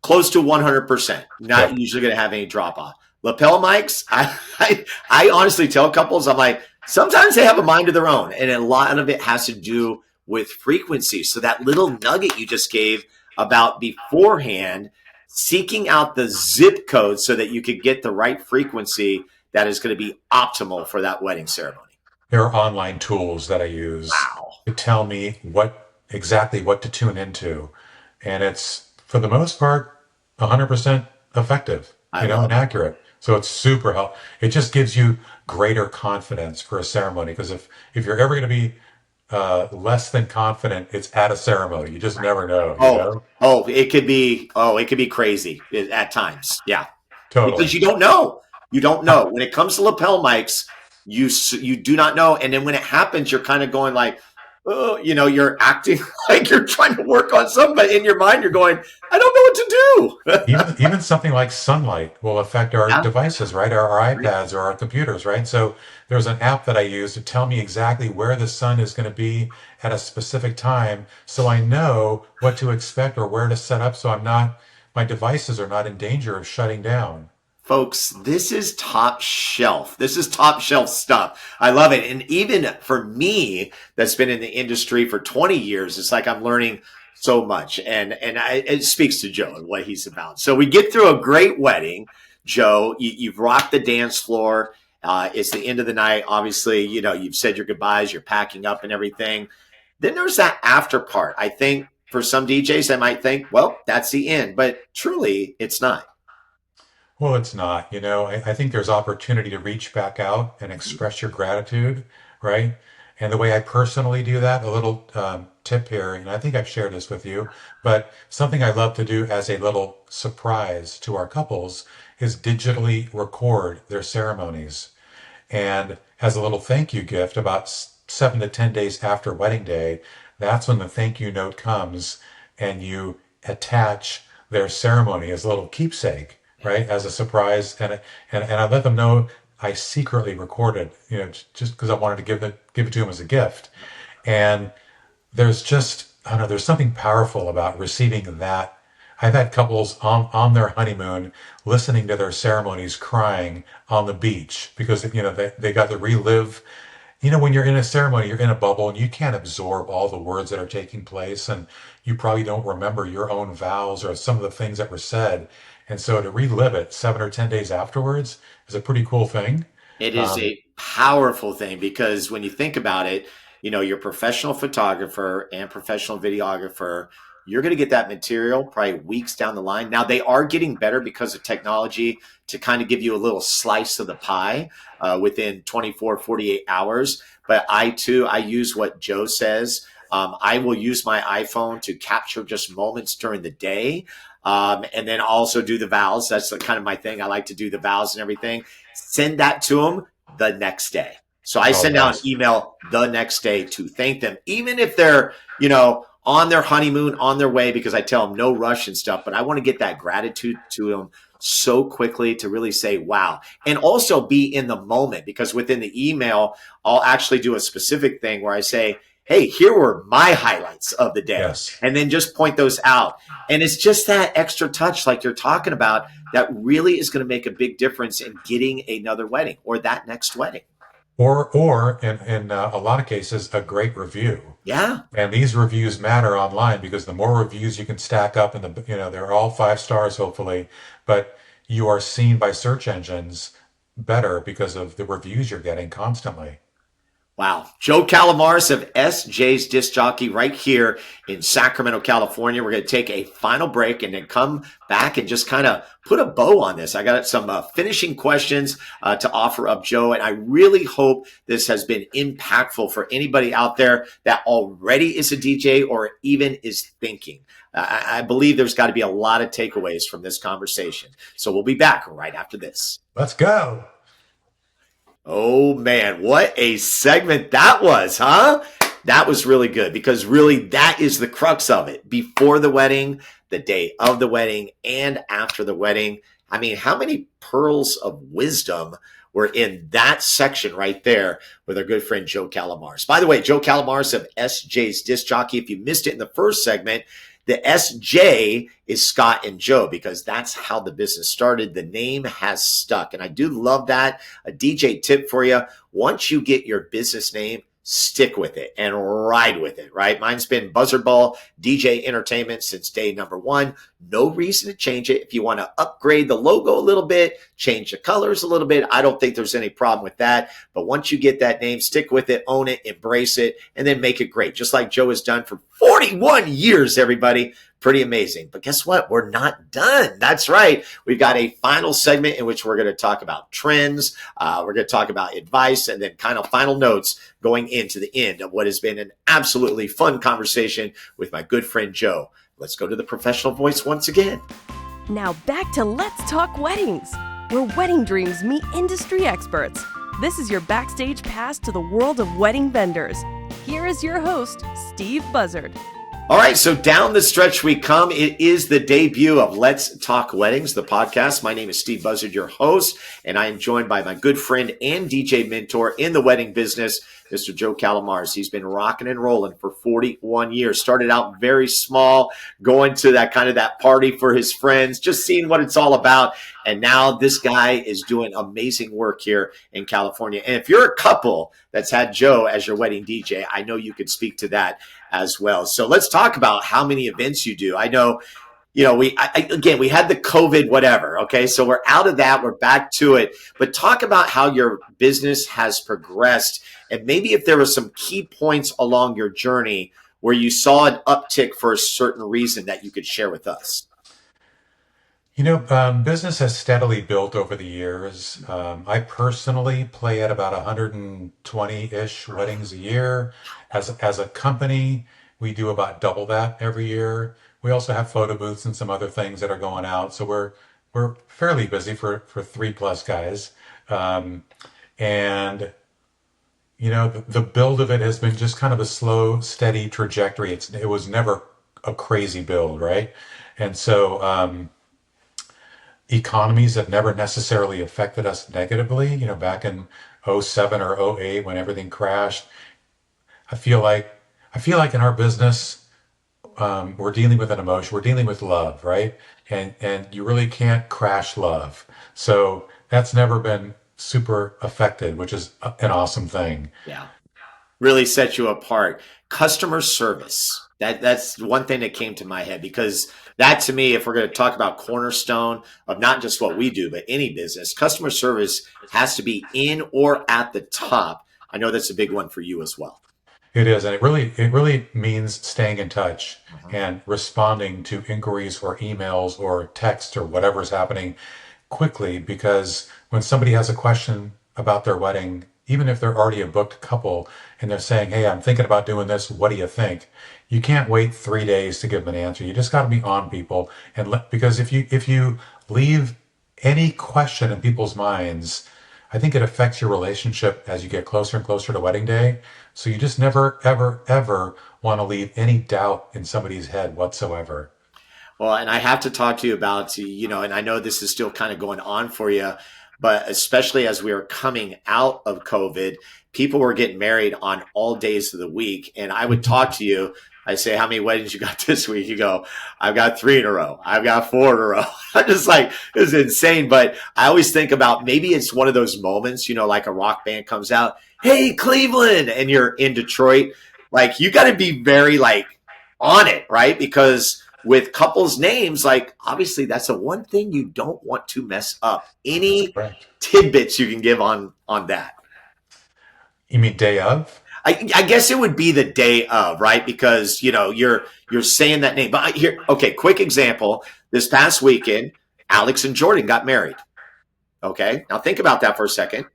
close to 100%. Not Yep. usually going to have any drop off. Lapel mics, I honestly tell couples, I'm like, sometimes they have a mind of their own, and a lot of it has to do with frequency. So that little nugget you just gave about beforehand seeking out the zip code so that you could get the right frequency that is going to be optimal for that wedding ceremony. There are online tools that I use Wow. to tell me exactly what to tune into. And it's, for the most part, 100% effective, I and love it. accurate. So it's super helpful. It just gives you greater confidence for a ceremony. Because if you're ever going to be less than confident, it's at a ceremony. You just never know, Oh, it could be crazy at times. Yeah. Because Totally. you don't know. You don't know. When it comes to lapel mics, you do not know. And then when it happens, you're kind of going like, oh, you're acting like you're trying to work on something, but in your mind, you're going, I don't know what to do. Even something like sunlight will affect our Yeah. devices, right? Our Right. iPads or our computers, right? So there's an app that I use to tell me exactly where the sun is going to be at a specific time, so I know what to expect or where to set up, so my devices are not in danger of shutting down. Folks, this is top shelf. This is top shelf stuff. I love it. And even for me, that's been in the industry for 20 years, it's like I'm learning so much. And it speaks to Joe and what he's about. So we get through a great wedding. Joe, you've rocked the dance floor. It's the end of the night. Obviously, you've said your goodbyes, you're packing up and everything. Then there's that after part. I think for some DJs, they might think, well, that's the end. But truly, it's not. Well, it's not. I think there's opportunity to reach back out and express your gratitude, right? And the way I personally do that, a little tip here, and I think I've shared this with you, but something I love to do as a little surprise to our couples is digitally record their ceremonies. And as a little thank you gift, about 7 to 10 days after wedding day, that's when the thank you note comes and you attach their ceremony as a little keepsake, right? As a surprise. And I let them know I secretly recorded, just because I wanted to give it to them as a gift. And I don't know, there's something powerful about receiving that. I've had couples on their honeymoon listening to their ceremonies crying on the beach because, they got to relive. When you're in a ceremony, you're in a bubble and you can't absorb all the words that are taking place. And you probably don't remember your own vows or some of the things that were said. And so to relive it 7 or 10 days afterwards is a pretty cool thing. It is Um, a powerful thing because when you think about it, you're a professional photographer and professional videographer. You're going to get that material probably weeks down the line. Now, they are getting better because of technology to kind of give you a little slice of the pie within 24, 48 hours. But I use what Joe says. I will use my iPhone to capture just moments during the day. And then also do the vows. That's kind of my thing. I like to do the vows and everything. Send that to them the next day. So I oh, send out an nice. email the next day to thank them, even if they're, on their honeymoon, on their way, because I tell them no rush and stuff. But I want to get that gratitude to them so quickly to really say, wow. And also be in the moment because within the email, I'll actually do a specific thing where I say, hey, here were my highlights of the day. Yes. And then just point those out. And it's just that extra touch, like you're talking about, that really is going to make a big difference in getting another wedding or that next wedding. Or in a lot of cases, a great review. Yeah. And these reviews matter online because the more reviews you can stack up, and they're all 5 stars, hopefully, but you are seen by search engines better because of the reviews you're getting constantly. Wow. Joe Kalamaras of SJ's Disc Jockey right here in Sacramento, California. We're going to take a final break and then come back and just kind of put a bow on this. I got some finishing questions to offer up, Joe, and I really hope this has been impactful for anybody out there that already is a DJ or even is thinking. I believe there's got to be a lot of takeaways from this conversation. So we'll be back right after this. Let's go. Oh, man, what a segment that was, huh? That was really good because really that is the crux of it. Before the wedding, the day of the wedding, and after the wedding. I mean, how many pearls of wisdom were in that section right there with our good friend Joe Kalamaras? By the way, Joe Kalamaras of SJ's Disc Jockey. If you missed it in the first segment, the SJ is Scott and Joe because that's how the business started. The name has stuck. And I do love that. A DJ tip for you. Once you get your business name, stick with it and ride with it, right? Mine's been Buzzard Ball DJ Entertainment since day number one. No reason to change it. If you want to upgrade the logo a little bit, change the colors a little bit, I don't think there's any problem with that. But once you get that name, stick with it, own it, embrace it, and then make it great. Just like Joe has done for 41 years, everybody. Pretty amazing. But guess what? We're not done. That's right. We've got a final segment in which we're going to talk about trends. We're going to talk about advice and then kind of final notes going into the end of what has been an absolutely fun conversation with my good friend Joe. Let's go to the professional voice once again. Now back to Let's Talk Weddings, where wedding dreams meet industry experts. This is your backstage pass to the world of wedding vendors. Here is your host, Steve Buzzard. All right, so down the stretch we come. It is the debut of Let's Talk Weddings, the podcast. My name is Steve Buzzard, your host, and I am joined by my good friend and DJ mentor in the wedding business, Mr. Joe Kalamaras. He's been rocking and rolling for 41 years. Started out very small, going to that kind of that party for his friends, just seeing what it's all about. And now this guy is doing amazing work here in California. And if you're a couple that's had Joe as your wedding DJ, I know you could speak to that as well. So let's talk about how many events you do. I know, we had the COVID, whatever. Okay. So we're out of that. We're back to it, but talk about how your business has progressed and maybe if there were some key points along your journey where you saw an uptick for a certain reason that you could share with us. Business has steadily built over the years. I personally play at about 120-ish weddings a year. As a company, we do about double that every year. We also have photo booths and some other things that are going out. So we're fairly busy for 3+ guys. The build of it has been just kind of a slow, steady trajectory. It was never a crazy build, right? And so economies have never necessarily affected us negatively. Back in 07 or 08 when everything crashed, I feel like in our business, we're dealing with an emotion. We're dealing with love, right? And you really can't crash love. So that's never been super affected, which is an awesome thing. Yeah. Really set you apart. Customer service. That's one thing that came to my head because that to me, if we're going to talk about cornerstone of not just what we do, but any business, customer service has to be in or at the top. I know that's a big one for you as well. It is, and it really means staying in touch and responding to inquiries or emails or text or whatever's happening quickly, because when somebody has a question about their wedding, even if they're already a booked couple and they're saying, hey, I'm thinking about doing this, what do you think? You can't wait 3 days to give them an answer. You just got to be on people, because if you leave any question in people's minds, I think it affects your relationship as you get closer and closer to wedding day. So you just never, ever, ever want to leave any doubt in somebody's head whatsoever. Well, and I have to talk to you about, and I know this is still kind of going on for you, but especially as we are coming out of COVID, people were getting married on all days of the week. And I would talk to you. I say, how many weddings you got this week? You go, I've got 3 in a row. I've got 4 in a row. I'm just like, this is insane. But I always think about maybe it's one of those moments, like a rock band comes out, hey, Cleveland, and you're in Detroit. Like, you got to be very on it, right? Because with couples' names, obviously that's the one thing you don't want to mess up. Any tidbits you can give on that? You mean day of? I guess it would be the day of, right? Because you're saying that name. But here, okay, quick example. This past weekend, Alex and Jordan got married. Okay, now think about that for a second.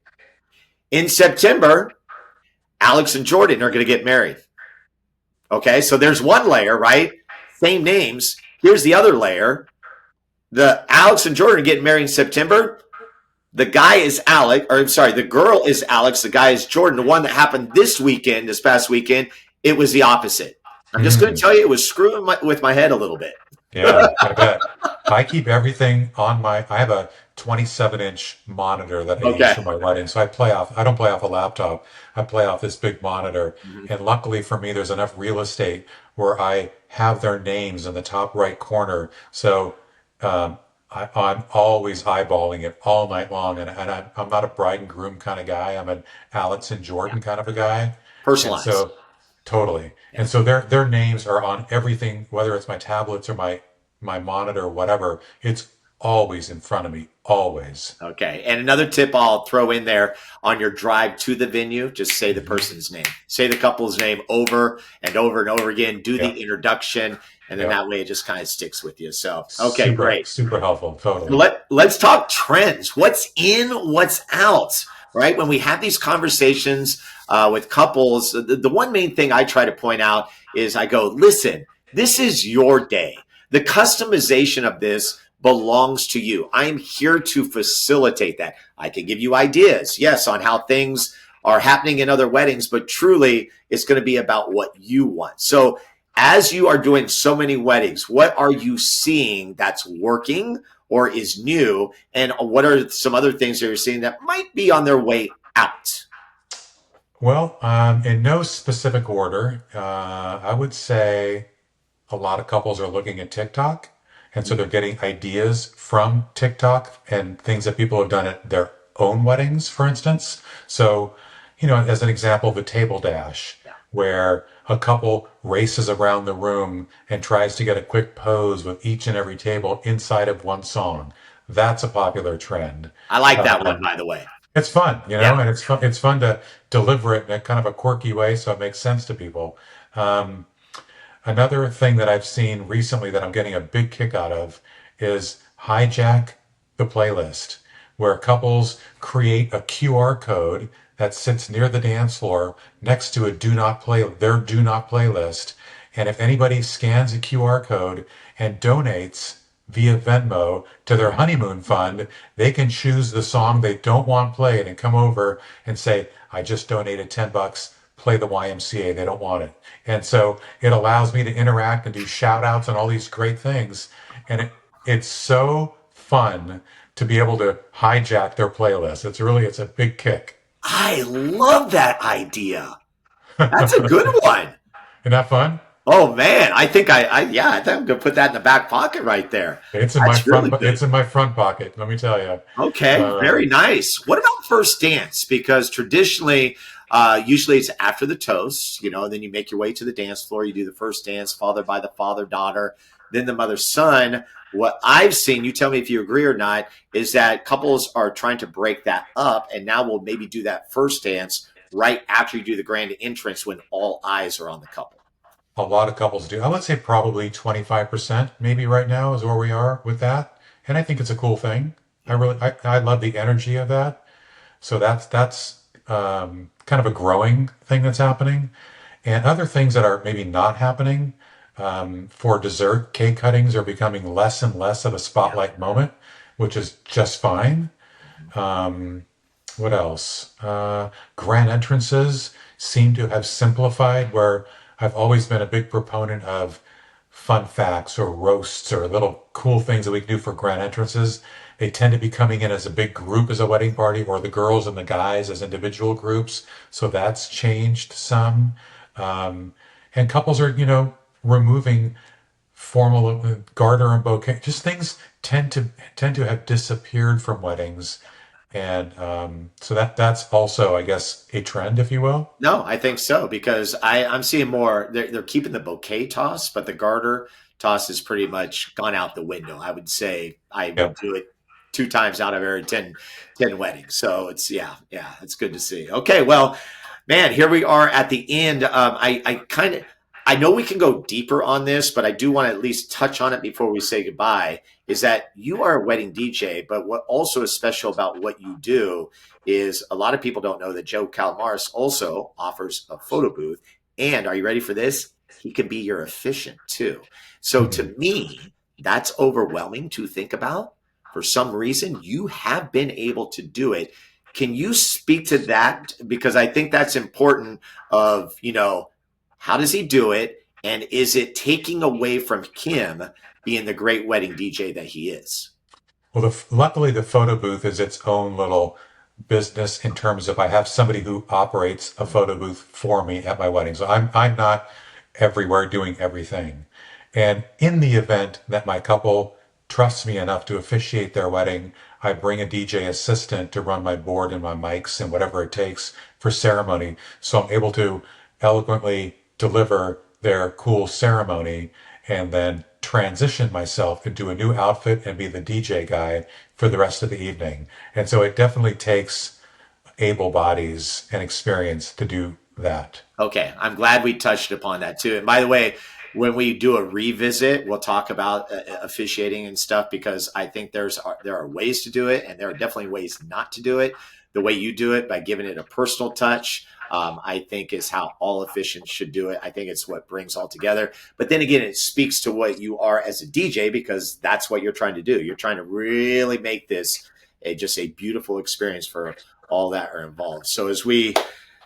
In September, Alex and Jordan are going to get married. Okay, so there's one layer, right? Same names. Here's the other layer. The Alex and Jordan are getting married in September. The guy is Alex, or I'm sorry, the girl is Alex. The guy is Jordan. The one that happened this past weekend, it was the opposite. I'm just going to tell you, it was screwing with my head a little bit. Yeah, I bet. I keep everything on I have a 27-inch monitor that I use for my wedding. So I don't play off a laptop. I play off this big monitor. Mm-hmm. And luckily for me, there's enough real estate where I have their names in the top right corner. So, I'm always eyeballing it all night long, and I'm not a bride and groom kind of guy. I'm an Alex and Jordan kind of a guy. Personalized. And so, totally. Yeah. And so their names are on everything, whether it's my tablets or my monitor or whatever. It's always in front of me, always. Okay. And another tip I'll throw in there on your drive to the venue, just say the person's name. Say the couple's name over and over and over again. Do the introduction. And then that way it just kind of sticks with you. So, okay, great. Super helpful. Totally. Let's talk trends. What's in, what's out, right? When we have these conversations with couples, the one main thing I try to point out is I go, listen, this is your day. The customization of this belongs to you. I'm here to facilitate that. I can give you ideas, yes, on how things are happening in other weddings, but truly it's going to be about what you want. So as you are doing so many weddings, what are you seeing that's working or is new? And what are some other things that you're seeing that might be on their way out? Well, in no specific order, I would say a lot of couples are looking at TikTok. And so they're getting ideas from TikTok and things that people have done at their own weddings, for instance. So, as an example, the table dash, where a couple races around the room and tries to get a quick pose with each and every table inside of one song. That's a popular trend. I like that one, by the way. It's fun, and it's fun to deliver it in a kind of a quirky way so it makes sense to people. Another thing that I've seen recently that I'm getting a big kick out of is hijack the playlist, where couples create a QR code that sits near the dance floor next to their do not play list. And if anybody scans a QR code and donates via Venmo to their honeymoon fund, they can choose the song they don't want played and come over and say, I just donated $10. Play the YMCA. They don't want it. And so it allows me to interact and do shout outs and all these great things. And it's so fun to be able to hijack their playlist. It's a big kick. I love that idea. That's a good one. Isn't that fun? Oh man, I think I think I'm gonna put that in the back pocket right there. It's in my front. It's in my front pocket. Let me tell you. Okay, very nice. What about first dance? Because traditionally, usually it's after the toast. Then you make your way to the dance floor. You do the first dance, followed by the father-daughter, then the mother-son. What I've seen, you tell me if you agree or not, is that couples are trying to break that up, and now we'll maybe do that first dance right after you do the grand entrance when all eyes are on the couple. A lot of couples do. I would say probably 25% maybe right now is where we are with that. And I think it's a cool thing. I love the energy of that. So that's kind of a growing thing that's happening. And other things that are maybe not happening, for dessert, cake cuttings are becoming less and less of a spotlight moment, which is just fine. What else? Grand entrances seem to have simplified, where I've always been a big proponent of fun facts or roasts or little cool things that we can do for grand entrances. They tend to be coming in as a big group as a wedding party, or the girls and the guys as individual groups. So that's changed some. And couples are, removing formal garter and bouquet. Just things tend to have disappeared from weddings. And so that's also, I guess, a trend, if you will. No, I think so, because I'm seeing more. They're keeping the bouquet toss, but the garter toss has pretty much gone out the window. I would say I would do it 2 times out of every 10 weddings. So it's it's good to see. Okay, well, Man, here we are at the end. I know we can go deeper on this, but I do want to at least touch on it before we say goodbye. Is that you are a wedding DJ, but what also is special about what you do is a lot of people don't know that Joe Kalamaras also offers a photo booth. And are you ready for this? He can be your officiant too. So to me, that's overwhelming to think about. For some reason, you have been able to do it. Can you speak to that? Because I think that's important of, how does he do it? And is it taking away from Kim being the great wedding DJ that he is? Well, luckily the photo booth is its own little business in terms of I have somebody who operates a photo booth for me at my wedding. So I'm not everywhere doing everything. And in the event that my couple trusts me enough to officiate their wedding, I bring a DJ assistant to run my board and my mics and whatever it takes for ceremony. So I'm able to eloquently deliver their cool ceremony and then transition myself into a new outfit and be the DJ guy for the rest of the evening. And so it definitely takes able bodies and experience to do that. Okay, I'm glad we touched upon that too. And by the way, when we do a revisit, we'll talk about officiating and stuff, because I think there are ways to do it, and there are definitely ways not to do it. The way you do it, by giving it a personal touch, I think is how all officiants should do it. I think it's what brings all together. But then again, it speaks to what you are as a DJ, because that's what you're trying to do. You're trying to really make this just a beautiful experience for all that are involved. So as we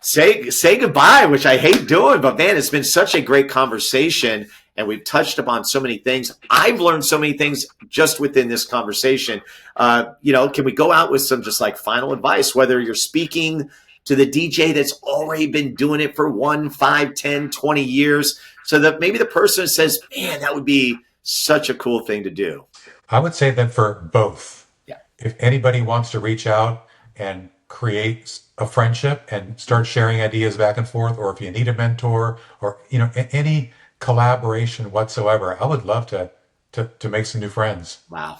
say goodbye, which I hate doing, but man, it's been such a great conversation, and we've touched upon so many things. I've learned so many things just within this conversation. Can we go out with some just like final advice, whether you're speaking to the DJ that's already been doing it for 1, 5, 10, 20 years, so that maybe the person says, man, that would be such a cool thing to do? I would say that for both. Yeah. If anybody wants to reach out and create a friendship and start sharing ideas back and forth, or if you need a mentor or, any collaboration whatsoever, I would love to make some new friends. Wow.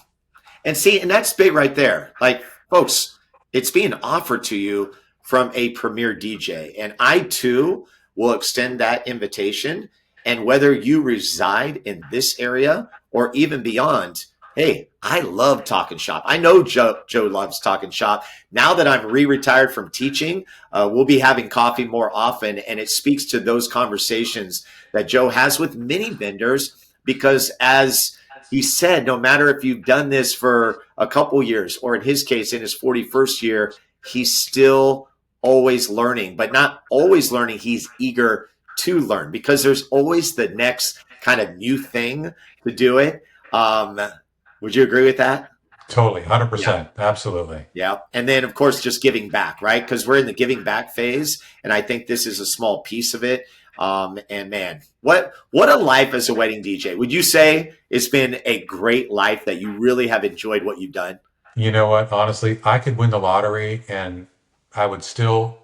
And that's big right there. Like, folks, it's being offered to you from a premier DJ. And I too will extend that invitation. And whether you reside in this area or even beyond, hey, I love talking shop. I know Joe loves talking shop. Now that I'm retired from teaching, we'll be having coffee more often. And it speaks to those conversations that Joe has with many vendors, because as he said, no matter if you've done this for a couple years, or in his case, in his 41st year, he's still always learning, but not always learning. He's eager to learn, because there's always the next kind of new thing to do it. Would you agree with that? Totally, 100%. Yeah. Absolutely. Yeah. And then, of course, just giving back, right? Because we're in the giving back phase, and I think this is a small piece of it. And man, what a life as a wedding DJ. Would you say it's been a great life, that you really have enjoyed what you've done? You know what? Honestly, I could win the lottery and I would still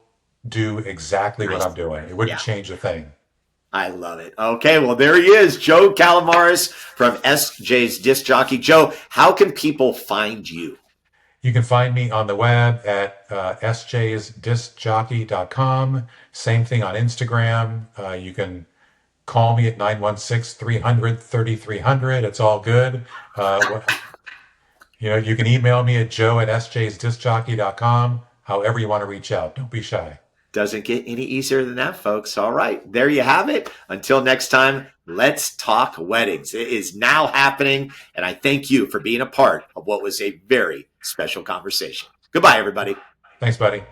do exactly what I'm doing. It wouldn't change a thing. I love it. Okay, well, there he is, Joe Kalamaras from SJ's Disc Jockey. Joe, how can people find you? You can find me on the web at sjsdiscjockey.com. Same thing on Instagram. You can call me at 916-300-3300. It's all good. You can email me at joe@sjsdiscjockey.com. However you want to reach out. Don't be shy. Doesn't get any easier than that, folks. All right, there you have it. Until next time, let's talk weddings. It is now happening, and I thank you for being a part of what was a very special conversation. Goodbye, everybody. Thanks, buddy.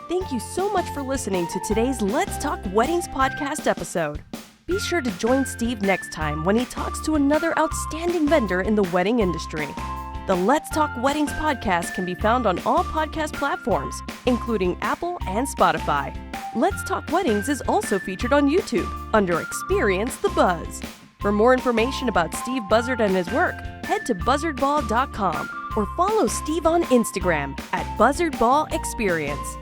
Thank you so much for listening to today's Let's Talk Weddings podcast episode. Be sure to join Steve next time when he talks to another outstanding vendor in the wedding industry. The Let's Talk Weddings podcast can be found on all podcast platforms, including Apple and Spotify. Let's Talk Weddings is also featured on YouTube under Experience the Buzz. For more information about Steve Buzzard and his work, head to buzzardball.com or follow Steve on Instagram at BuzzardBallExperience.